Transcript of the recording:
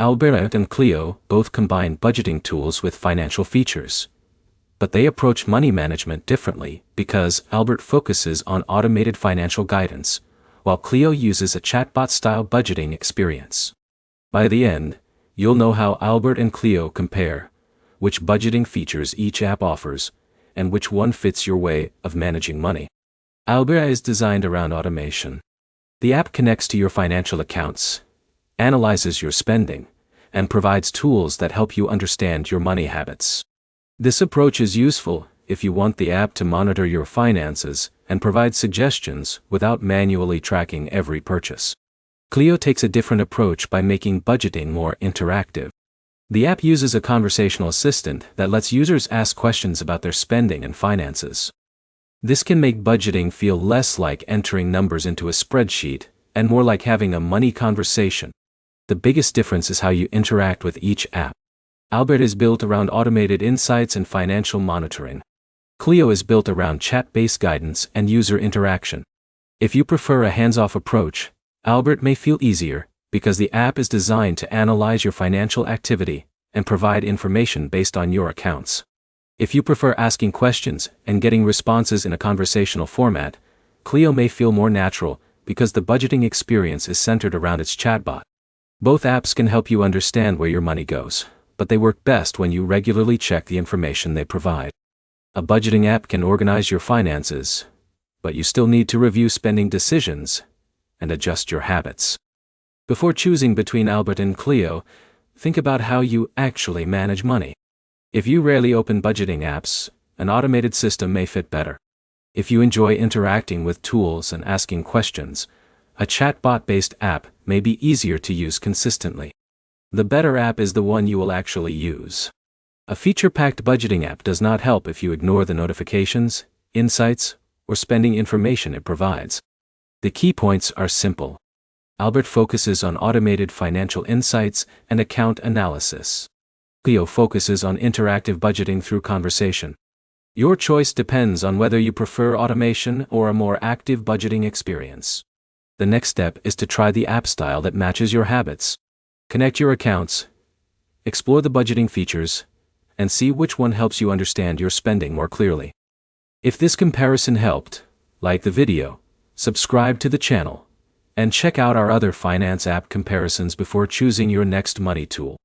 Albert and Cleo both combine budgeting tools with financial features. But they approach money management differently because Albert focuses on automated financial guidance, while Cleo uses a chatbot-style budgeting experience. By the end, you'll know how Albert and Cleo compare, which budgeting features each app offers, and which one fits your way of managing money. Albert is designed around automation. The app connects to your financial accounts, analyzes your spending, and provides tools that help you understand your money habits. This approach is useful if you want the app to monitor your finances and provide suggestions without manually tracking every purchase. Cleo takes a different approach by making budgeting more interactive. The app uses a conversational assistant that lets users ask questions about their spending and finances. This can make budgeting feel less like entering numbers into a spreadsheet and more like having a money conversation. The biggest difference is how you interact with each app. Albert is built around automated insights and financial monitoring. Cleo is built around chat-based guidance and user interaction. If you prefer a hands-off approach, Albert may feel easier because the app is designed to analyze your financial activity and provide information based on your accounts. If you prefer asking questions and getting responses in a conversational format, Cleo may feel more natural because the budgeting experience is centered around its chatbot. Both apps can help you understand where your money goes, but they work best when you regularly check the information they provide. A budgeting app can organize your finances, but you still need to review spending decisions and adjust your habits. Before choosing between Albert and Cleo, think about how you actually manage money. If you rarely open budgeting apps, an automated system may fit better. If you enjoy interacting with tools and asking questions, a chatbot-based app may be easier to use consistently. The better app is the one you will actually use. A feature-packed budgeting app does not help if you ignore the notifications, insights, or spending information it provides. The key points are simple. Albert focuses on automated financial insights and account analysis. Cleo focuses on interactive budgeting through conversation. Your choice depends on whether you prefer automation or a more active budgeting experience. The next step is to try the app style that matches your habits. Connect your accounts, explore the budgeting features, and see which one helps you understand your spending more clearly. If this comparison helped, like the video, subscribe to the channel, and check out our other finance app comparisons before choosing your next money tool.